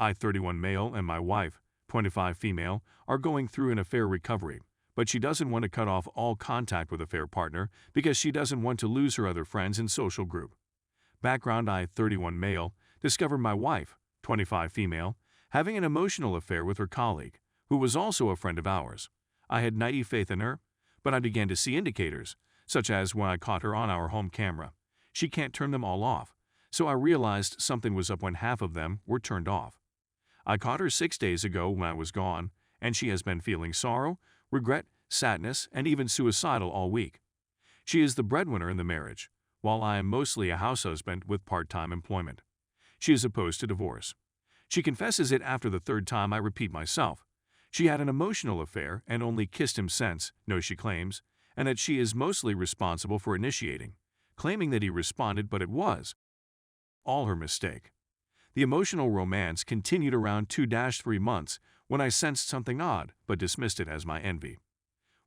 I, 31 male, and my wife, 25 female, are going through an affair recovery, but she doesn't want to cut off all contact with affair partner because she doesn't want to lose her other friends and social group. Background: I, 31 male, discovered my wife, 25 female, having an emotional affair with her colleague, who was also a friend of ours. I had naive faith in her, but I began to see indicators, such as when I caught her on our home camera. She can't turn them all off, so I realized something was up when half of them were turned off. I caught her 6 days ago when I was gone, and she has been feeling sorrow, regret, sadness, and even suicidal all week. She is the breadwinner in the marriage, while I am mostly a house husband with part-time employment. She is opposed to divorce. She confesses it after the third time I repeat myself. She had an emotional affair and only kissed him since, no, she claims, and that she is mostly responsible for initiating, claiming that he responded, but it was all her mistake. The emotional romance continued around 2-3 months when I sensed something odd but dismissed it as my envy.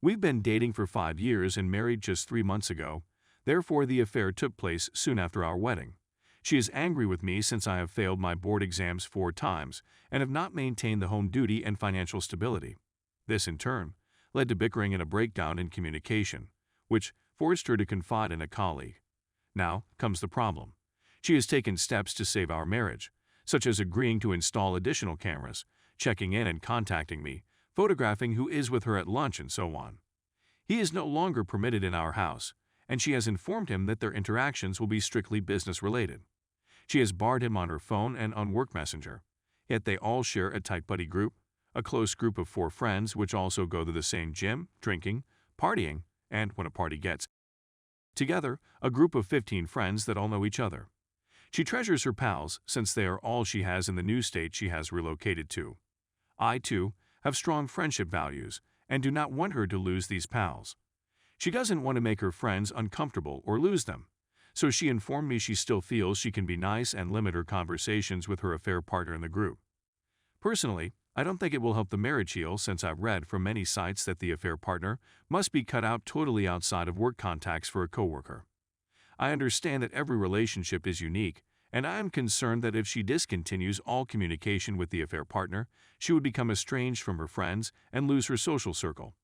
We've been dating for 5 years and married just 3 months ago, therefore the affair took place soon after our wedding. She is angry with me since I have failed my board exams 4 times and have not maintained the home duty and financial stability. This, in turn, led to bickering and a breakdown in communication, which forced her to confide in a colleague. Now comes the problem. She has taken steps to save our marriage, such as agreeing to install additional cameras, checking in and contacting me, photographing who is with her at lunch, and so on. He is no longer permitted in our house, and she has informed him that their interactions will be strictly business-related. She has barred him on her phone and on work messenger, yet they all share a tight buddy group, a close group of 4 friends which also go to the same gym, drinking, partying, and, when a party gets together, a group of 15 friends that all know each other. She treasures her pals since they are all she has in the new state she has relocated to. I, too, have strong friendship values and do not want her to lose these pals. She doesn't want to make her friends uncomfortable or lose them, so she informed me she still feels she can be nice and limit her conversations with her affair partner in the group. Personally, I don't think it will help the marriage heal since I've read from many sites that the affair partner must be cut out totally outside of work contacts for a coworker. I understand that every relationship is unique, and I am concerned that if she discontinues all communication with the affair partner, she would become estranged from her friends and lose her social circle.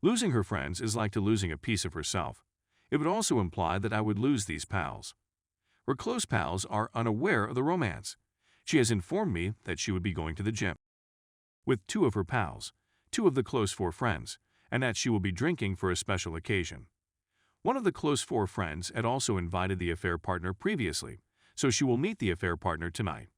Losing her friends is like to losing a piece of herself. It would also imply that I would lose these pals. Her close pals are unaware of the romance. She has informed me that she would be going to the gym with 2 of her pals, 2 of the close 4 friends, and that she will be drinking for a special occasion. One of the close 4 friends had also invited the affair partner previously, so she will meet the affair partner tonight.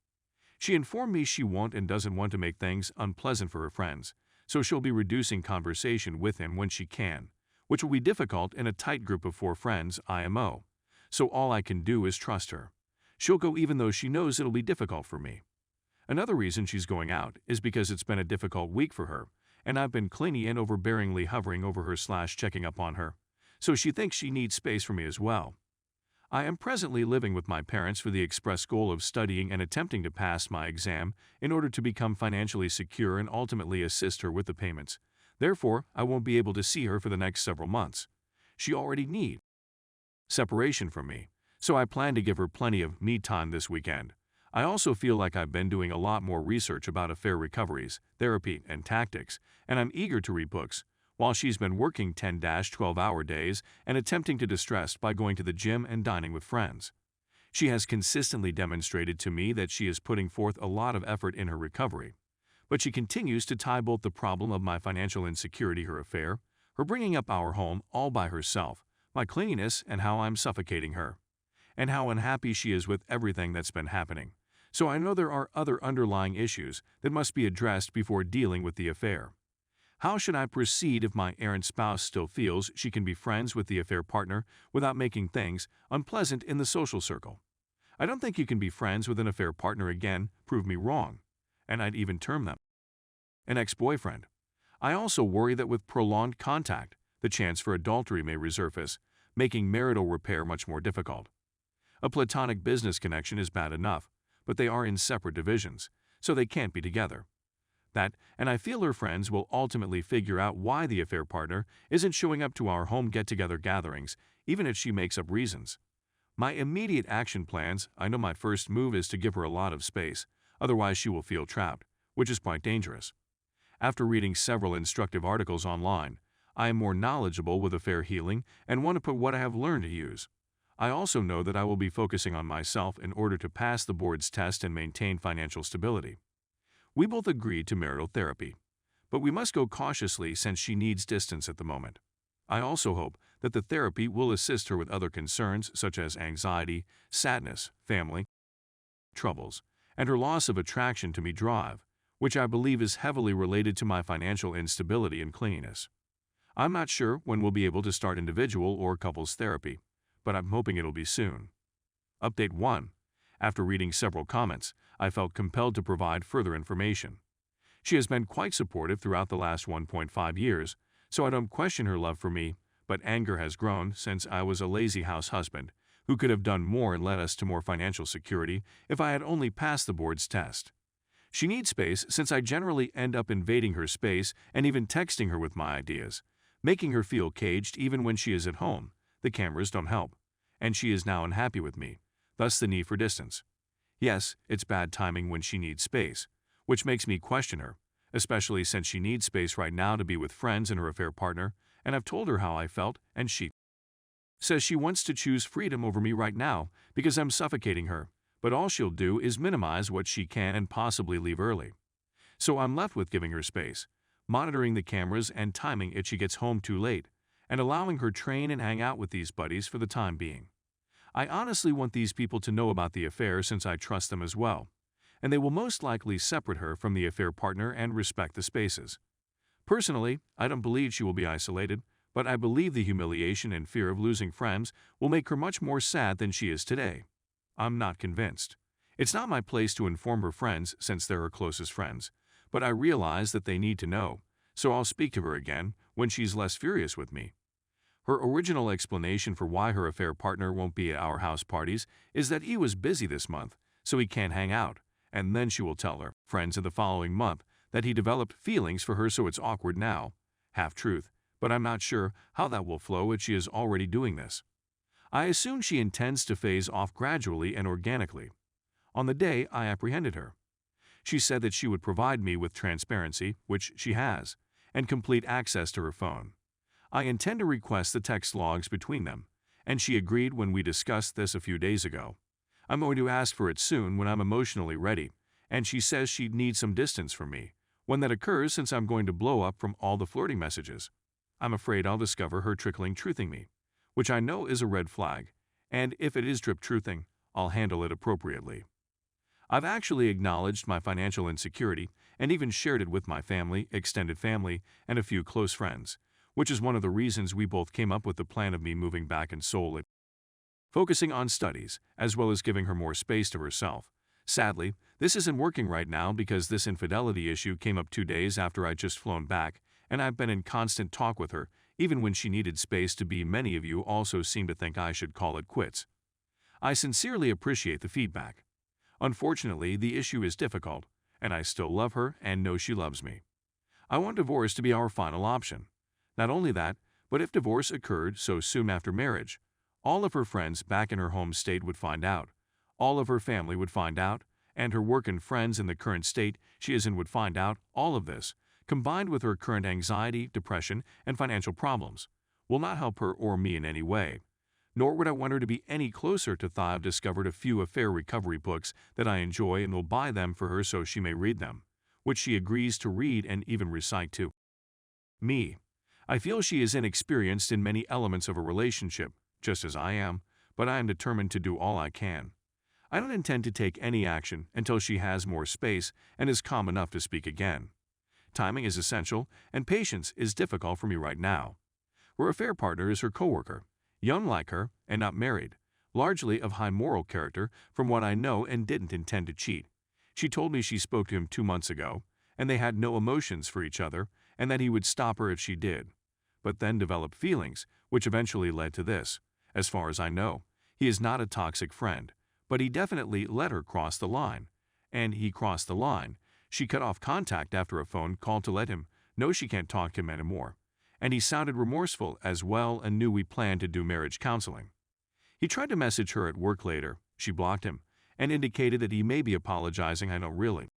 She informed me she won't and doesn't want to make things unpleasant for her friends, so she'll be reducing conversation with him when she can, which will be difficult in a tight group of 4 friends, IMO. So all I can do is trust her. She'll go even though she knows it'll be difficult for me. Another reason she's going out is because it's been a difficult week for her, and I've been clingy and overbearingly hovering over her / checking up on her, so she thinks she needs space from me as well. I am presently living with my parents for the express goal of studying and attempting to pass my exam in order to become financially secure and ultimately assist her with the payments. Therefore, I won't be able to see her for the next several months. She already needs separation from me, so I plan to give her plenty of me time this weekend. I also feel like I've been doing a lot more research about affair recoveries, therapy, and tactics, and I'm eager to read books, while she's been working 10-12-hour days and attempting to distress by going to the gym and dining with friends. She has consistently demonstrated to me that she is putting forth a lot of effort in her recovery, but she continues to tie both the problem of my financial insecurity, her affair, her bringing up our home all by herself, my clinginess, and how I'm suffocating her, and how unhappy she is with everything that's been happening. So I know there are other underlying issues that must be addressed before dealing with the affair. How should I proceed if my errant spouse still feels she can be friends with the affair partner without making things unpleasant in the social circle? I don't think you can be friends with an affair partner again, prove me wrong, and I'd even term them an ex-boyfriend. I also worry that with prolonged contact, the chance for adultery may resurface, making marital repair much more difficult. A platonic business connection is bad enough, but they are in separate divisions, so they can't be together. And I feel her friends will ultimately figure out why the affair partner isn't showing up to our home get-together gatherings, even if she makes up reasons. My immediate action plans: I know my first move is to give her a lot of space, Otherwise, she will feel trapped, which is quite dangerous. After reading several instructive articles online, I am more knowledgeable with affair healing and want to put what I have learned to use. I also know that I will be focusing on myself in order to pass the board's test and maintain financial stability. We both agreed to marital therapy, but we must go cautiously since she needs distance at the moment. I also hope that the therapy will assist her with other concerns such as anxiety, sadness, family troubles, and her loss of attraction to me drive, which I believe is heavily related to my financial instability and clinginess. I'm not sure when we'll be able to start individual or couples therapy, but I'm hoping it'll be soon. Update 1. After reading several comments, I felt compelled to provide further information. She has been quite supportive throughout the last 1.5 years, so I don't question her love for me, but anger has grown since I was a lazy house husband who could have done more and led us to more financial security if I had only passed the board's test. She needs space since I generally end up invading her space and even texting her with my ideas, making her feel caged even when she is at home. The cameras don't help, and she is now unhappy with me, thus the need for distance. Yes, it's bad timing when she needs space, which makes me question her, especially since she needs space right now to be with friends and her affair partner, and I've told her how I felt, and she says she wants to choose freedom over me right now because I'm suffocating her, but all she'll do is minimize what she can and possibly leave early. So I'm left with giving her space, monitoring the cameras and timing if she gets home too late, and allowing her train and hang out with these buddies for the time being. I honestly want these people to know about the affair since I trust them as well, and they will most likely separate her from the affair partner and respect the spaces. Personally, I don't believe she will be isolated, but I believe the humiliation and fear of losing friends will make her much more sad than she is today. I'm not convinced. It's not my place to inform her friends since they're her closest friends, but I realize that they need to know, so I'll speak to her again when she's less furious with me. Her original explanation for why her affair partner won't be at our house parties is that he was busy this month, so he can't hang out, and then she will tell her friends in the following month that he developed feelings for her, so it's awkward now. Half-truth, but I'm not sure how that will flow if she is already doing this. I assume she intends to phase off gradually and organically. On the day I apprehended her, she said that she would provide me with transparency, which she has, and complete access to her phone. I intend to request the text logs between them, and she agreed when we discussed this a few days ago. I'm going to ask for it soon when I'm emotionally ready, and she says she'd need some distance from me when that occurs since I'm going to blow up from all the flirting messages. I'm afraid I'll discover her trickling truthing me, which I know is a red flag, and if it is drip truthing, I'll handle it appropriately. I've actually acknowledged my financial insecurity and even shared it with my family, extended family, and a few close friends, which is one of the reasons we both came up with the plan of me moving back in Seoul, focusing on studies, as well as giving her more space to herself. Sadly, this isn't working right now because this infidelity issue came up 2 days after I'd just flown back, and I've been in constant talk with her, even when she needed space to be. Many of you also seem to think I should call it quits. I sincerely appreciate the feedback. Unfortunately, the issue is difficult, and I still love her and know she loves me. I want divorce to be our final option. Not only that, but if divorce occurred so soon after marriage, all of her friends back in her home state would find out, all of her family would find out, and her work and friends in the current state she is in would find out. All of this, combined with her current anxiety, depression, and financial problems, will not help her or me in any way. Nor would I want her to be any closer to thaw. I've discovered a few affair recovery books that I enjoy and will buy them for her so she may read them, which she agrees to read and even recite to me. I feel she is inexperienced in many elements of a relationship, just as I am, but I am determined to do all I can. I don't intend to take any action until she has more space and is calm enough to speak again. Timing is essential, and patience is difficult for me right now. Her affair partner is her coworker, young like her and not married, largely of high moral character from what I know, and didn't intend to cheat. She told me she spoke to him 2 months ago, and they had no emotions for each other, and that he would stop her if she did, but then developed feelings, which eventually led to this. As far as I know, he is not a toxic friend, but he definitely let her cross the line. And he crossed the line. She cut off contact after a phone call to let him know she can't talk to him anymore. And he sounded remorseful as well and knew we planned to do marriage counseling. He tried to message her at work later. She blocked him, and indicated that he may be apologizing. I don't really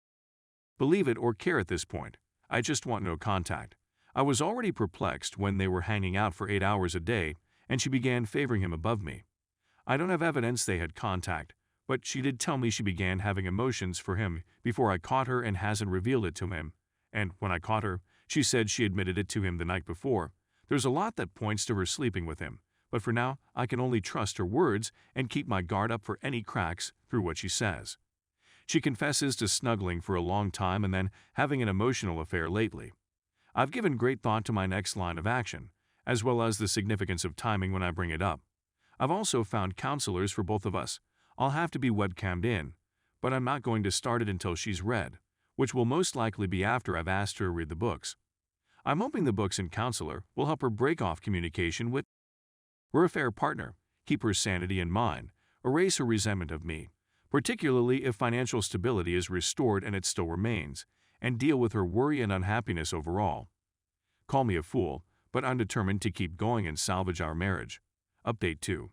believe it or care at this point. I just want no contact. I was already perplexed when they were hanging out for 8 hours a day, and she began favoring him above me. I don't have evidence they had contact, but she did tell me she began having emotions for him before I caught her and hasn't revealed it to him. And when I caught her, she said she admitted it to him the night before. There's a lot that points to her sleeping with him, but for now, I can only trust her words and keep my guard up for any cracks through what she says. She confesses to snuggling for a long time and then having an emotional affair lately. I've given great thought to my next line of action, as well as the significance of timing when I bring it up. I've also found counselors for both of us. I'll have to be webcammed in, but I'm not going to start it until she's read, which will most likely be after I've asked her to read the books. I'm hoping the books and counselor will help her break off communication with her affair partner, keep her sanity in mind, erase her resentment of me, particularly if financial stability is restored and it still remains, and deal with her worry and unhappiness overall. Call me a fool, but I'm determined to keep going and salvage our marriage. Update 2.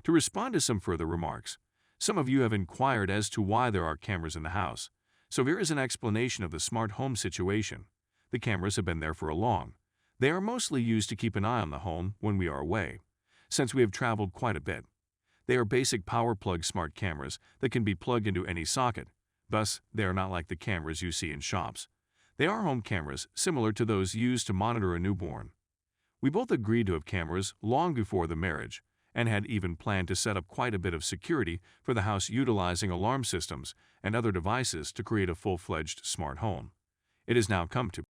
To respond to some further remarks, some of you have inquired as to why there are cameras in the house, so here is an explanation of the smart home situation. The cameras have been there for a long. They are mostly used to keep an eye on the home when we are away, since we have traveled quite a bit. They are basic power plug smart cameras that can be plugged into any socket. Thus, they are not like the cameras you see in shops. They are home cameras similar to those used to monitor a newborn. We both agreed to have cameras long before the marriage and had even planned to set up quite a bit of security for the house utilizing alarm systems and other devices to create a full-fledged smart home. It has now come to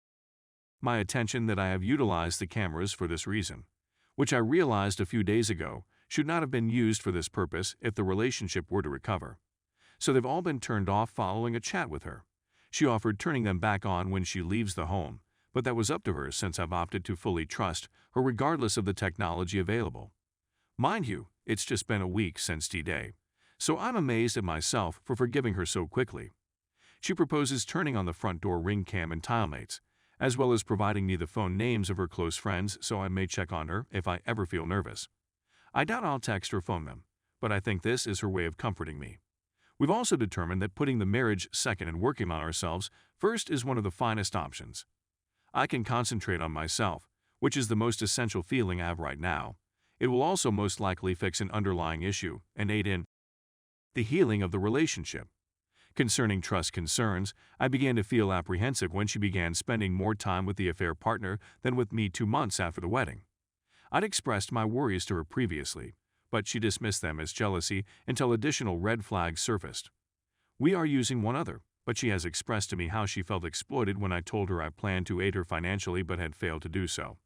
my attention that I have utilized the cameras for this reason, which I realized a few days ago should not have been used for this purpose if the relationship were to recover. So they've all been turned off following a chat with her. She offered turning them back on when she leaves the home, but that was up to her since I've opted to fully trust her regardless of the technology available. Mind you, it's just been a week since D-Day, so I'm amazed at myself for forgiving her so quickly. She proposes turning on the front door ring cam and tilemates, as well as providing me the phone names of her close friends so I may check on her if I ever feel nervous. I doubt I'll text or phone them, but I think this is her way of comforting me. We've also determined that putting the marriage second and working on ourselves first is one of the finest options. I can concentrate on myself, which is the most essential feeling I have right now. It will also most likely fix an underlying issue and aid in the healing of the relationship. Concerning trust concerns, I began to feel apprehensive when she began spending more time with the affair partner than with me 2 months after the wedding. I'd expressed my worries to her previously, but she dismissed them as jealousy until additional red flags surfaced. We are using one other, but she has expressed to me how she felt exploited when I told her I planned to aid her financially but had failed to do so.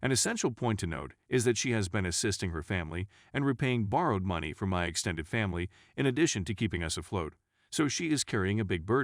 An essential point to note is that she has been assisting her family and repaying borrowed money from my extended family in addition to keeping us afloat, so she is carrying a big burden.